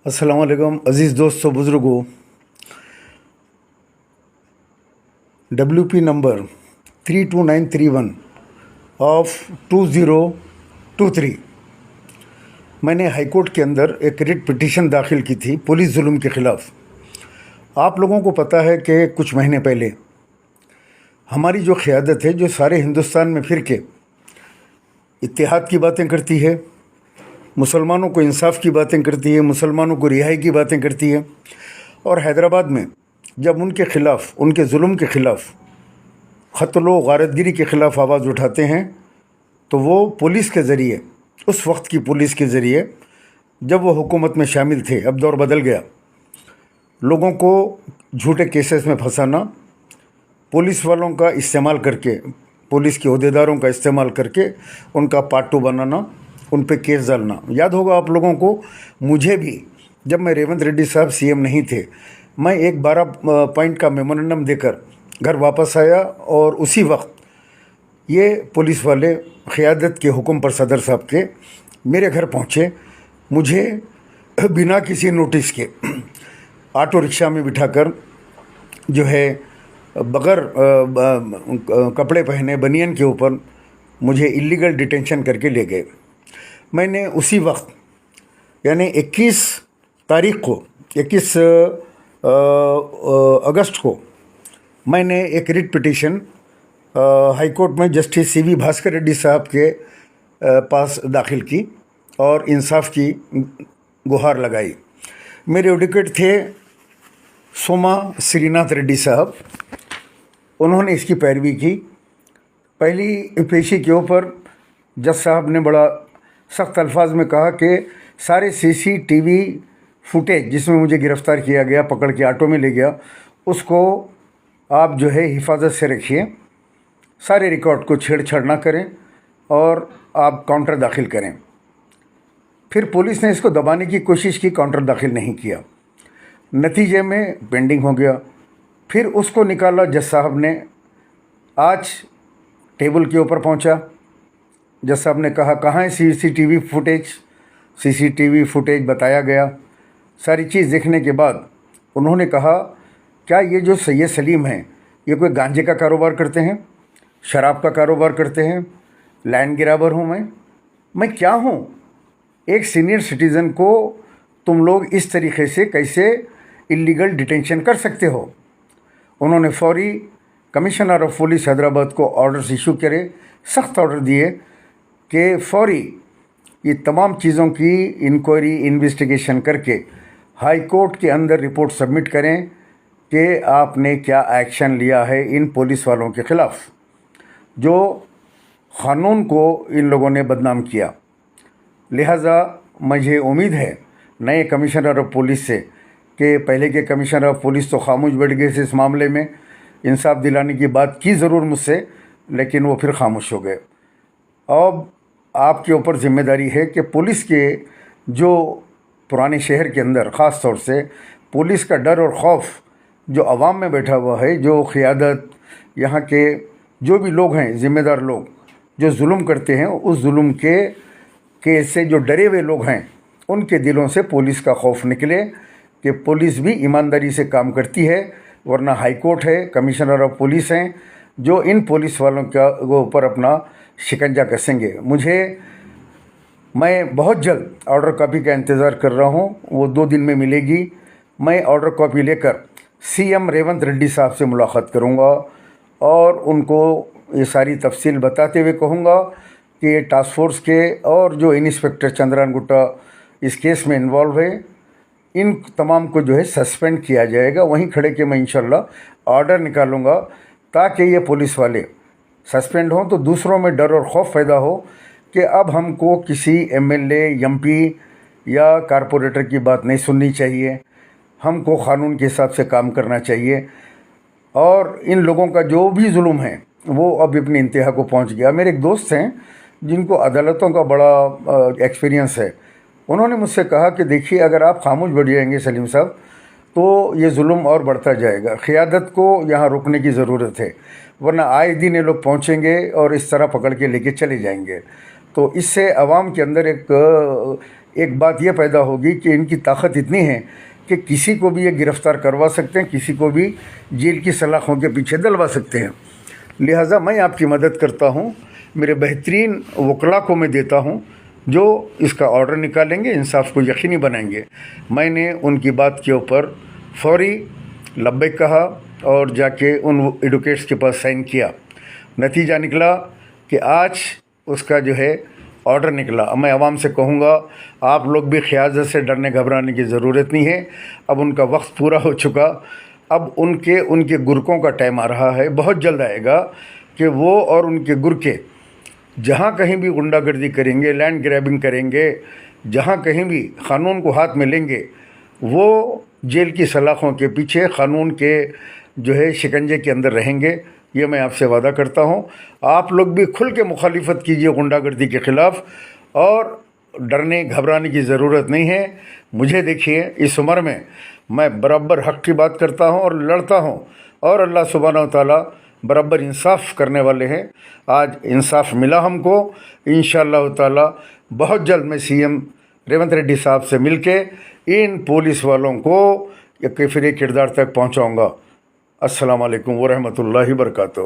अस्सलाम वालेकुम अज़ीज़ दोस्तों बुज़ुर्गों। WP नंबर 32931 ऑफ 2023 मैंने हाई कोर्ट के अंदर एक रिट पिटीशन दाखिल की थी पुलिस जुल्म के ख़िलाफ़। आप लोगों को पता है कि कुछ महीने पहले हमारी जो क़यादत है, जो सारे हिंदुस्तान में फिर के इत्तेहाद की बातें करती है, मुसलमानों को इंसाफ की बातें करती है, मुसलमानों को रिहाई की बातें करती है, और हैदराबाद में जब उनके ख़िलाफ़, उनके जुल्म के ख़िलाफ़, क़त्ल गारतगिरी के ख़िलाफ़ आवाज़ उठाते हैं तो वो पुलिस के ज़रिए, उस वक्त की पुलिस के ज़रिए, जब वो हुकूमत में शामिल थे, अब दौर बदल गया, लोगों को झूठे केसेस में फंसाना, पुलिस वालों का इस्तेमाल करके, पुलिस के अहदेदारों का इस्तेमाल करके उनका पार्ट 2 बनाना, उन पे केस डालना। याद होगा आप लोगों को, मुझे भी जब मैं रेवंत रेड्डी साहब CM नहीं थे, मैं एक 12 पॉइंट का मेमोरेंडम देकर घर वापस आया और उसी वक्त ये पुलिस वाले क़यादत के हुक्म पर सदर साहब के मेरे घर पहुँचे। मुझे बिना किसी नोटिस के ऑटो रिक्शा में बिठाकर जो है बगैर कपड़े पहने बनियन के ऊपर मुझे इलीगल डिटेंशन करके ले गए। मैंने उसी वक्त यानी 21 तारीख को, 21 अगस्त को मैंने एक रिट पिटीशन हाई कोर्ट में जस्टिस CV भास्कर रेड्डी साहब के पास दाखिल की और इंसाफ की गुहार लगाई। मेरे एडवोकेट थे सोमा श्रीनाथ रेड्डी साहब। उन्होंने इसकी पैरवी की। पहली पेशी के ऊपर जज साहब ने बड़ा सख्त अल्फाज में कहा कि सारे CCTV फुटेज जिसमें मुझे गिरफ़्तार किया गया, पकड़ के ऑटो में ले गया, उसको आप जो है हिफाजत से रखिए, सारे रिकॉर्ड को छेड़छाड़ ना करें और आप काउंटर दाखिल करें। फिर पुलिस ने इसको दबाने की कोशिश की, काउंटर दाखिल नहीं किया, नतीजे में पेंडिंग हो गया। फिर उसको निकाला जज साहब ने। आज टेबल के ऊपर पहुंचा, जज साहब ने कहा कहाँ है CCTV फुटेज। CCTV फुटेज बताया गया। सारी चीज़ देखने के बाद उन्होंने कहा क्या ये जो सैयद सलीम हैं, ये कोई गांजे का कारोबार करते हैं, शराब का कारोबार करते हैं, लैंड ग्रैबर हूँ मैं क्या हूँ? एक सीनियर सिटीज़न को तुम लोग इस तरीक़े से कैसे इलीगल डिटेंशन कर सकते हो? उन्होंने फौरी कमिश्नर ऑफ पुलिस हैदराबाद को ऑर्डर्स इशू करे, सख्त ऑर्डर दिए कि फौरी ये तमाम चीज़ों की इंक्वायरी इन्वेस्टिगेशन करके हाई कोर्ट के अंदर रिपोर्ट सबमिट करें कि आपने क्या एक्शन लिया है इन पुलिस वालों के ख़िलाफ़, जो क़ानून को इन लोगों ने बदनाम किया। लिहाजा मुझे उम्मीद है नए कमिश्नर ऑफ पुलिस से कि पहले के कमिश्नर ऑफ पुलिस तो खामोश बैठ गए थे इस मामले में, इंसाफ दिलाने की बात की ज़रूर मुझसे, लेकिन वो फिर खामोश हो गए। अब आपके ऊपर ज़िम्मेदारी है कि पुलिस के जो पुराने शहर के अंदर ख़ास तौर से पुलिस का डर और खौफ जो आवाम में बैठा हुआ है, जो क़यादत, यहाँ के जो भी लोग हैं, ज़िम्मेदार लोग जो जुल्म करते हैं, उस जुल्म के से जो डरे हुए लोग हैं, उनके दिलों से पुलिस का खौफ निकले कि पुलिस भी ईमानदारी से काम करती है। वरना हाई कोर्ट है, कमिश्नर ऑफ पुलिस हैं जो इन पुलिस वालों के ऊपर अपना शिकंजा कसेंगे। मैं बहुत जल्द ऑर्डर कॉपी का इंतज़ार कर रहा हूँ, वो 2 दिन में मिलेगी। मैं ऑर्डर कॉपी लेकर CM रेवंत रेड्डी साहब से मुलाकात करूँगा और उनको ये सारी तफसील बताते हुए कहूँगा कि ये टास्क फोर्स के और जो इंस्पेक्टर चंद्रान गुट्टा इस केस में इन्वॉल्व है, इन तमाम को जो है सस्पेंड किया जाएगा। वहीं खड़े के मैं इंशाल्लाह ऑर्डर निकालूँगा ताकि ये पुलिस वाले सस्पेंड हों तो दूसरों में डर और खौफ पैदा हो कि अब हमको किसी MLA, MP या कारपोरेटर की बात नहीं सुननी चाहिए, हमको क़ानून के हिसाब से काम करना चाहिए। और इन लोगों का जो भी जुल्म है वो अब अपनी इंतहा को पहुंच गया। मेरे एक दोस्त हैं जिनको अदालतों का बड़ा एक्सपीरियंस है, उन्होंने मुझसे कहा कि देखिए अगर आप खामोश बैठ जाएंगे सलीम साहब तो ये जुल्म और बढ़ता जाएगा, क़यादत को यहाँ रोकने की ज़रूरत है, वरना आए दिन ये लोग पहुँचेंगे और इस तरह पकड़ के लेके चले जाएंगे। तो इससे आवाम के अंदर ایک بات یہ پیدا ہوگی کہ ان کی طاقت اتنی ہے کہ کسی کو بھی یہ گرفتار کروا سکتے ہیں، کسی کو بھی جیل کی سلاخوں کے پیچھے دلوا سکتے ہیں۔ لہٰذا میں آپ کی مدد کرتا ہوں، میرے بہترین وکلاء کو میں دیتا ہوں جو اس کا آرڈر نکالیں گے، انصاف کو یقینی بنائیں گے۔ میں نے ان کی بات کے اوپر فوری لبیک کہا اور جا کے ان ایڈوکیٹس کے پاس سائن کیا۔ نتیجہ نکلا کہ آج اس کا جو ہے آرڈر نکلا۔ میں عوام سے کہوں گا آپ لوگ بھی قیادت سے ڈرنے گھبرانے کی ضرورت نہیں ہے، اب ان کا وقت پورا ہو چکا، اب ان کے گرکوں کا ٹائم آ رہا ہے، بہت جلد آئے گا کہ وہ اور ان کے گرکے جہاں کہیں بھی غنڈہ گردی کریں گے، لینڈ گریبنگ کریں گے، جہاں کہیں بھی قانون کو ہاتھ میں لیں گے، وہ جیل کی سلاخوں کے پیچھے قانون کے جو ہے شکنجے کے اندر رہیں گے۔ یہ میں آپ سے وعدہ کرتا ہوں۔ آپ لوگ بھی کھل کے مخالفت کیجیے غنڈہ گردی کے خلاف، اور ڈرنے گھبرانے کی ضرورت نہیں ہے۔ مجھے دیکھیے اس عمر میں برابر حق کی بات کرتا ہوں اور لڑتا ہوں، اور اللہ سبحانہ و تعالیٰ برابر انصاف کرنے والے ہیں۔ آج انصاف ملا ہم کو، انشاءاللہ تعالیٰ بہت جلد میں سی ایم ریونت ریڈی صاحب سے مل کے ان پولیس والوں کو کیفر کردار تک پہنچاؤں گا۔ السلام علیکم ورحمۃ اللہ وبرکاتہ۔